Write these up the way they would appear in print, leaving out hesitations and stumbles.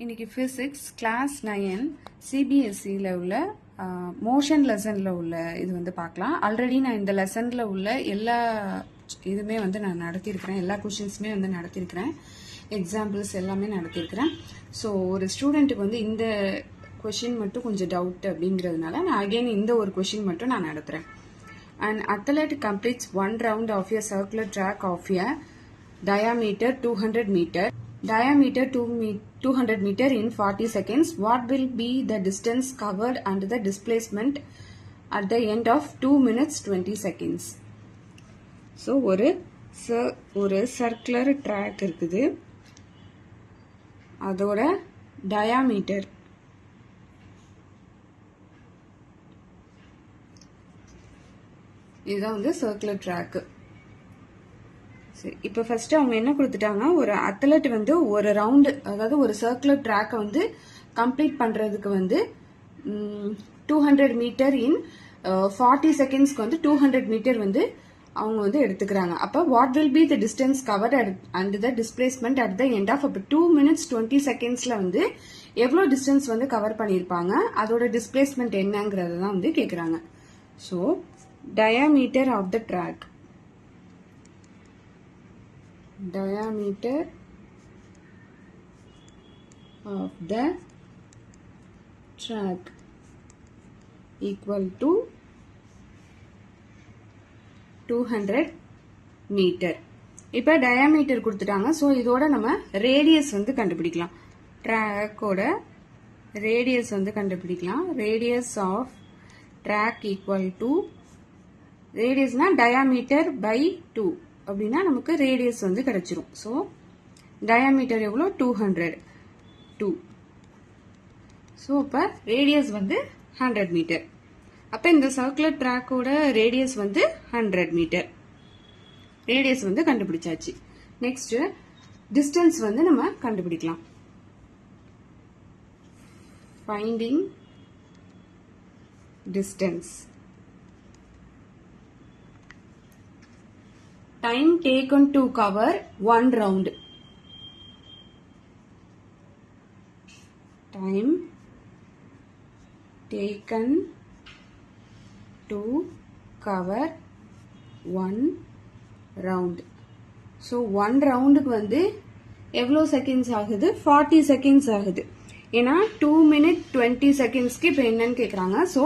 இன்னைக்கு physics class 9 சிபிஎஸ்சியில் உள்ள motion லெசனில் உள்ள இது வந்து பார்க்கலாம். ஆல்ரெடி நான் இந்த லெசனில் உள்ள எல்லா இதுவுமே வந்து நான் நடத்தியிருக்கிறேன், எல்லா கொஷின்ஸுமே வந்து நடத்தியிருக்கிறேன், எக்ஸாம்பிள்ஸ் எல்லாமே நடத்தியிருக்கிறேன். ஸோ ஒரு ஸ்டூடெண்ட்டுக்கு வந்து இந்த கொஷின் மட்டும் கொஞ்சம் டவுட் அப்படிங்கிறதுனால நான் அகெயின் இந்த ஒரு கொஷின் மட்டும் நான் நடத்துகிறேன். An athlete completes one round of a circular track of a diameter 200 meter. Diameter 200 meter in 40 seconds. What will be the distance covered and the displacement at the end of 2 minutes 20 seconds? So ஒரு circular track இருக்குது, அதோட diameter இதுதான் வந்து circular track. சரி, இப்போ first அவங்க என்ன கொடுத்துட்டாங்க, ஒரு அத்லெட் வந்து ஒரு ரவுண்டு, அதாவது ஒரு சர்க்குலர் ட்ராக்கை வந்து கம்ப்ளீட் பண்ணுறதுக்கு வந்து 200 மீட்டர் இன் 40 செகண்ட்ஸ்க்கு வந்து 200 மீட்டர் வந்து அவங்க வந்து எடுத்துக்கிறாங்க. அப்போ what will be the distance covered and the displacement at the end of அப்போ 2 minutes 20 செகண்ட்ஸில் வந்து எவ்வளோ டிஸ்டன்ஸ் வந்து கவர் பண்ணியிருப்பாங்க, அதோட டிஸ்பிளேஸ்மெண்ட் என்னங்கிறத தான் வந்து கேட்குறாங்க. So diameter of the track, diameter of the track equal to 200 meter. இப்போ diameter கொடுத்துட்டாங்க. ஸோ இதோட நம்ம ரேடியஸ் வந்து கண்டுபிடிக்கலாம். ட்ராக்கோட ரேடியஸ் வந்து கண்டுபிடிக்கலாம். Radius of track equal to, ரேடியஸ்னா டயாமீட்டர் பை 2 அப்படின்னா நமக்கு ரேடியஸ் வந்து கிடைச்சிரும். ஸோ டயாமீட்டர் எவ்வளோ, 200. ஸோ இப்போ ரேடியஸ் வந்து 100 மீட்டர். அப்போ இந்த சர்க்குலர் ட்ராக்கோட ரேடியஸ் வந்து 100 மீட்டர். ரேடியஸ் வந்து கண்டுபிடிச்சாச்சு. நெக்ஸ்ட் டிஸ்டன்ஸ் வந்து நம்ம கண்டுபிடிக்கலாம். Finding distance. Time taken to cover one round. Time taken to cover one round. So one roundக்கு வந்து எவ்வளோ செகண்ட்ஸ் ஆகுது, 40 செகண்ட்ஸ் ஆகுது. ஏன்னா 2 minutes 20 செகண்ட்ஸ்க்கு இப்போ என்னன்னு கேட்குறாங்க. So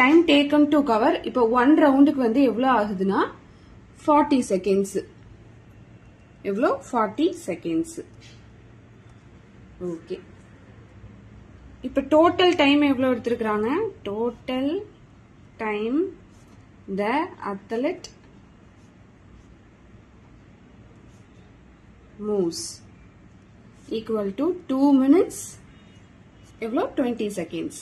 time taken to cover இப்போ 1 ரவுண்டுக்கு வந்து எவ்வளோ ஆகுதுன்னா 40 செகண்ட்ஸ். எவ்வளோ, 40 செகண்ட்ஸ். ஓகே, இப்போ டோட்டல் டைம் எவ்வளோ எடுத்திருக்கிறாங்க, total time the athlete moves equal to 2 minutes எவ்வளோ, 20 செகண்ட்ஸ்.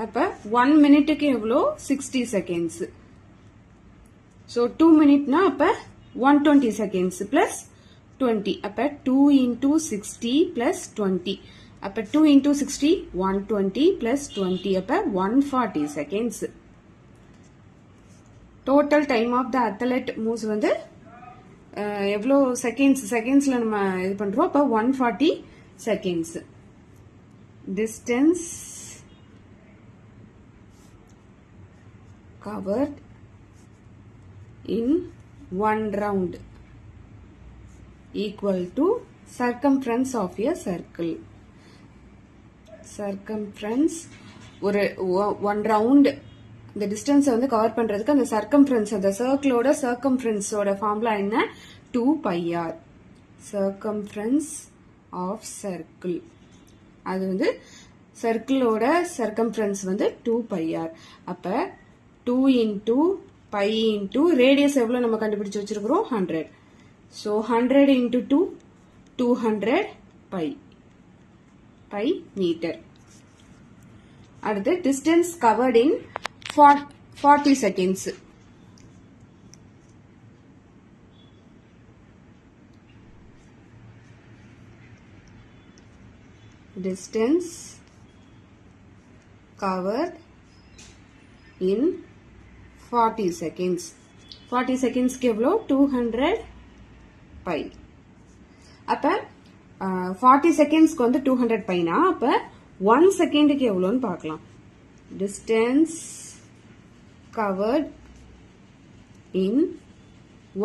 அப்போ 1 மினிட்டுக்கு எவ்வளோ, 60 seconds. So 2 minutes na appa 120 seconds plus 20. Appa 2 into 60 plus 20. Appa 2 into 60 120 plus 20. Appa 140 seconds. Total time of the athlete moves வந்து எவ்வளோ செகண்ட்ஸ்ல நம்ம இது பண்றோம். அப்ப 140 seconds. Distance covered in one round equal to circumference of a circle. Circumference ஒரு one round இந்த டிஸ்டன்ஸை வந்து cover பண்றதுக்கு அந்த சர்க்கம்ஃபரன்ஸ், அந்த சர்க்கிளோட சர்க்கம்ஃபரன்ஸோட ஃபார்முலா என்ன, 2πr. சர்க்கம்ஃபரன்ஸ் ஆஃப் சர்க்கிள், அது வந்து சர்க்கிளோட சர்க்கம்ஃபரன்ஸ் வந்து 2πr. அப்ப 2 into பை இன்டூ ரேடியஸ் எவ்வளோ நம்ம கண்டுபிடிச்சு வச்சிருக்கிறோம், 100. So 100 into 2 200 by metre. அடுத்து distance covered in 40 seconds. Distance covered in 40 seconds. 40 seconds के எவ்வளோ, 200 பை. அப்ப 40 செகண்ட்ஸ்க்கு வந்து 200 பைனா அப்ப 1 செகண்டுக்கு எவ்வளோன்னு பார்க்கலாம். Distance covered in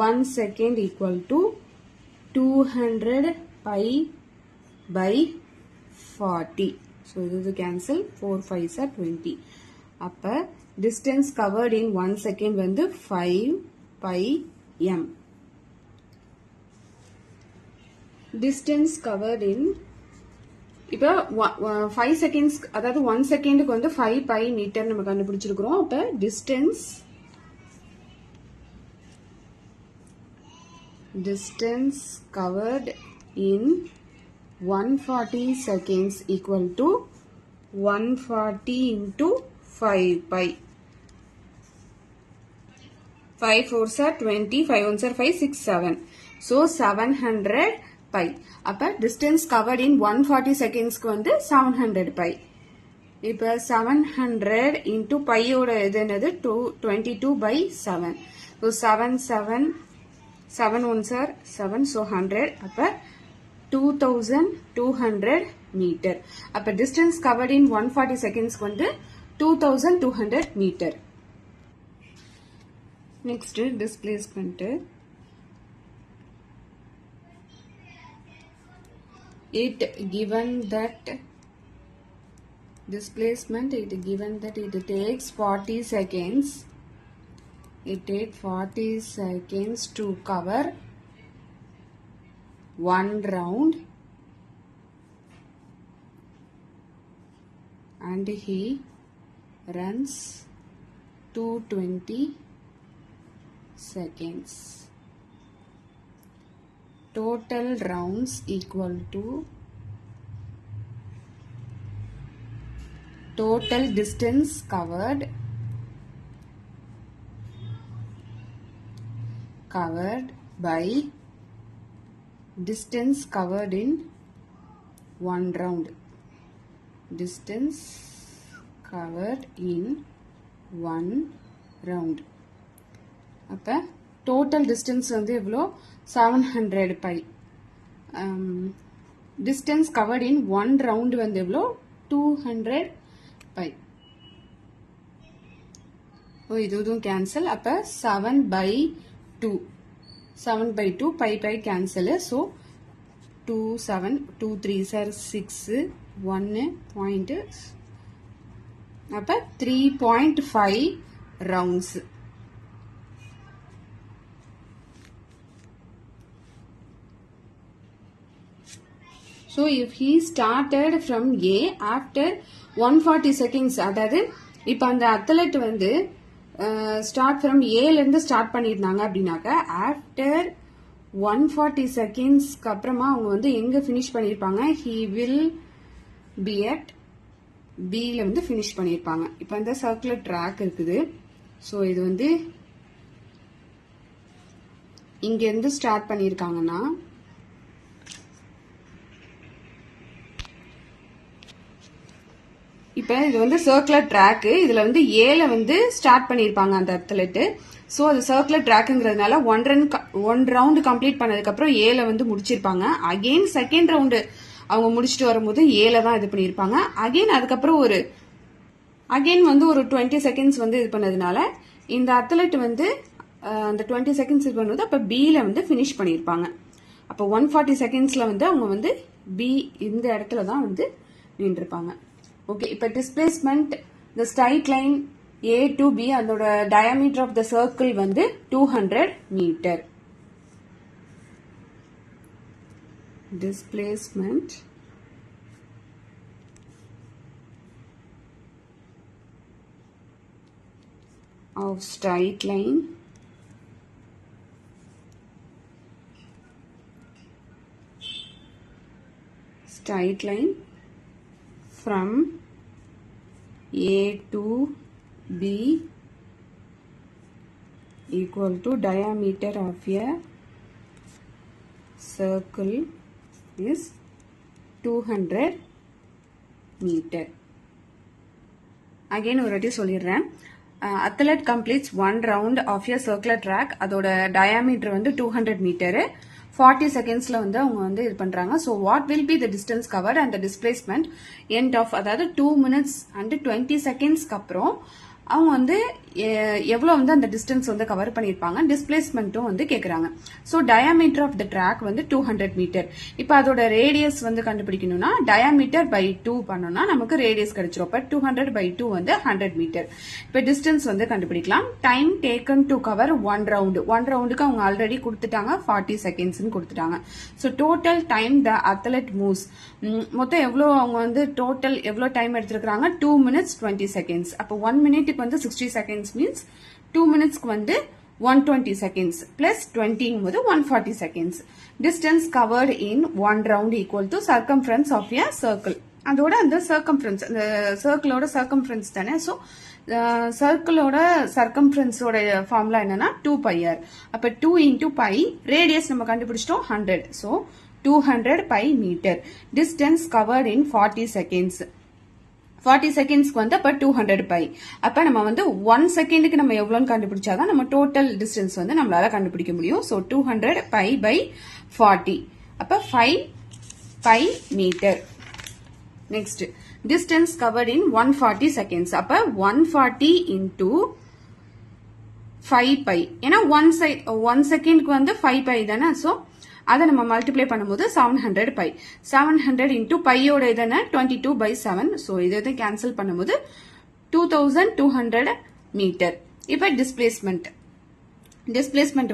1 second equal to 200 by by 40. So this is cancel. 4 5s are 20. அப்ப distance covered in 1 second வந்து 5 pi m. Distance covered in இப்ப 5 seconds அதாவது 1 செகண்டுக்கு வந்து 5 pi meter நம்ம கண்டுபிடிச்சிருக்கிறோம். அப்ப distance covered in 140 seconds equal to 140 into 5 pi. 5 4s are 20, 5 1s are 5, 6, 7. So 700 pi. அப்ப distance covered in 140 seconds க்கு வந்து 700 pi. இப்ப 700 into pi ஓட இது என்னது 22 by 7. So 7 1s are 7, so 100. அப்ப 2200 meter. அப்ப distance covered in 140 seconds வந்து 2200 meter. Next displacement. It given that displacement, it given that it takes 40 seconds. It takes 40 seconds to cover one round and he runs 220 seconds. Total rounds equal to total distance covered by distance covered in one round. Distance covered in one round. அப்ப total distance வந்து எவ்வளோ 700 pi. Distance covered in one round வந்து எவ்வளோ 200 pi. இதுவும் cancel. அப்ப 7 by 2. 7 by 2 pi cancel. So 2 7 2 3s are 6 1 point. அப்ப 3.5 rounds. So if he started from A after 140 seconds, அதாவது இப்ப அந்த அத்லெட் வந்து ஸ்டார்ட் ஃப்ரம் ஏல இருந்து ஸ்டார்ட் பண்ணிருந்தாங்க அப்படின்னாக்க ஆஃப்டர் 140 செகண்ட்ஸ்க்கு அப்புறமா அவங்க வந்து எங்க ஃபினிஷ் பண்ணிருப்பாங்க, he will be at B ல வந்து ஃபினிஷ் பண்ணிருப்பாங்க. இப்ப அந்த சர்க்குலர் ட்ராக் இருக்குது. ஸோ இது வந்து இங்க இருந்து ஸ்டார்ட் பண்ணிருக்காங்கன்னா இப்ப இது வந்து சர்க்குலர் ட்ராக். இதுல வந்து ஏல வந்து ஸ்டார்ட் பண்ணிருப்பாங்க அந்த அத்லெட். ஸோ அது சர்க்குலர் ட்ராக்குங்கிறதுனால ஒன் ரவுண்டு கம்ப்ளீட் பண்ணதுக்கு அப்புறம் ஏல வந்து முடிச்சிருப்பாங்க. அகெயின் செகண்ட் ரவுண்டு அவங்க முடிச்சுட்டு வரும்போது ஏல தான் இது பண்ணிருப்பாங்க. அகெயின் அதுக்கப்புறம் அகெயின் வந்து ஒரு 20 செகண்ட்ஸ் வந்து இது பண்ணதுனால இந்த அத்லெட் வந்து அந்த 20 செகண்ட்ஸ் இது பண்ணும்போது அப்ப பில வந்து பினிஷ் பண்ணிருப்பாங்க. அப்ப 140 செகண்ட்ஸ்ல வந்து அவங்க வந்து பி இந்த இடத்துல தான் வந்து நின்றுப்பாங்க. ஓகே, இப்ப displacement the straight line A to B அதோட diameter of the circle வந்து 200 meter. Displacement of straight line from A to B equal to diameter of a circle is 200 meter. Again ஒரு வாட்டி சொல்லிடுறேன். athlete completes one round of a circular track. அதோட diameter வந்து 200 meter. 40 செகண்ட்ஸ்ல வந்து அவங்க வந்து இது பண்றாங்க. So what will be the distance covered and the displacement end of, அதாவது 2 minutes and 20 செகண்ட்ஸ்க்கு அப்புறம் அவங்க வந்து எவ்வளோ வந்து அந்த டிஸ்டன்ஸ் வந்து கவர் பண்ணியிருப்பாங்க, டிஸ்பிளேஸ்மெண்ட்டும் வந்து கேட்குறாங்க. So diameter of the track வந்து 200 மீட்டர். இப்போ அதோட ரேடியஸ் வந்து கண்டுபிடிக்கணும்னா டயாமீட்டர் பை 2 பண்ணோம்னா நமக்கு ரேடியஸ் கிடைச்சிரும். இப்போ 200 by 2 வந்து 100 மீட்டர். இப்போ டிஸ்டன்ஸ் வந்து கண்டுபிடிக்கலாம். Time taken to cover 1 round. 1 ரவுண்டுக்கு அவங்க ஆல்ரெடி கொடுத்துட்டாங்க, 40 செகண்ட்ஸ்னு கொடுத்துட்டாங்க. ஸோ டோட்டல் டைம் த அத்லெட் மூவ்ஸ், மொத்தம் எவ்வளோ அவங்க வந்து டோட்டல் எவ்வளோ டைம் எடுத்துருக்காங்க, 2 minutes 20 seconds. அப்போ 1 minute வந்து 60 seconds மீன்ஸ் 2 minutesக்கு வந்து 120 seconds பிளஸ் 20 போது 140 seconds. Distance covered in 1 round equal to circumference of a circle. அதோட அந்த சர்க்கம்ஃபரன்ஸ், அந்த சர்க்கிளோட சர்க்கம்ஃபரன்ஸ் தானே. ஸோ சர்க்கிளோட சர்க்கம்ஃபரன்ஸோட ஃபார்முலா என்னன்னா 2πr. அப்போ 2 into π, ரேடியஸ் நம்ம கண்டுபிடிச்சிட்டோம் 100. So 200 pi metre. Distance covered in 40 seconds. 40 செகண்ட்ஸ்க்கு வந்து அப்போ 200 pi. அப்போ நம்ம வந்து 1 செகண்டுக்கு நம்ம எவ்வளோன்னு கண்டுபிடிச்சாதான் நம்ம டோட்டல் டிஸ்டன்ஸ் வந்து நம்மளால கண்டுபிடிக்க முடியும். ஸோ 200 pi by 40, அப்போ 5 pi metre. Next distance covered in 140 seconds. அப்போ 140 into 5 pi. ஏன்னா 1 செகண்ட்க்கு வந்து 5 pi தானே. ஸோ அதை நம்ம மல்டிப்ளை பண்ணும்போது 700 pi. 700 into பையோட இதுன்னு 22/7. ஸோ இதை கேன்சல் பண்ணும்போது 2200 மீட்டர். இப்போ டிஸ்பிளேஸ்மெண்ட்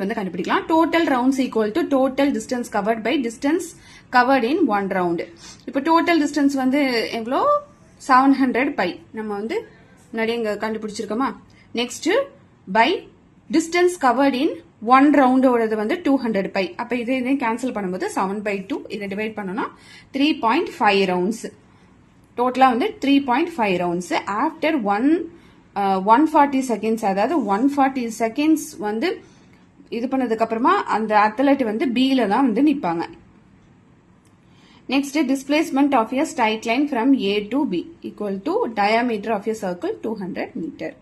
வந்து கண்டுபிடிக்கலாம். Total rounds equal to total distance covered by distance covered in 1 round. இப்போ டோட்டல் டிஸ்டன்ஸ் வந்து எவ்வளோ, 700 pi நம்ம வந்து நிறைய இங்க கண்டுபிடிச்சிருக்கோமா. Next by distance covered in 1 ரவுண்டோடது வந்து 200 pi. அப்ப இதை கேன்சல் பண்ணும்போது 7/2, இதை டிவைட் பண்ணோம்னா 3.5 rounds. டோட்டலா வந்து 3.5 rounds. ஆஃப்டர் 140 seconds, அதாவது 140 seconds வந்து இது பண்ணதுக்கு அப்புறமா அந்த அத்லெட் வந்து B-ல தான் வந்து நிப்பாங்க. Next displacement of a straight line from A to B equal to diameter of a circle 200 metre.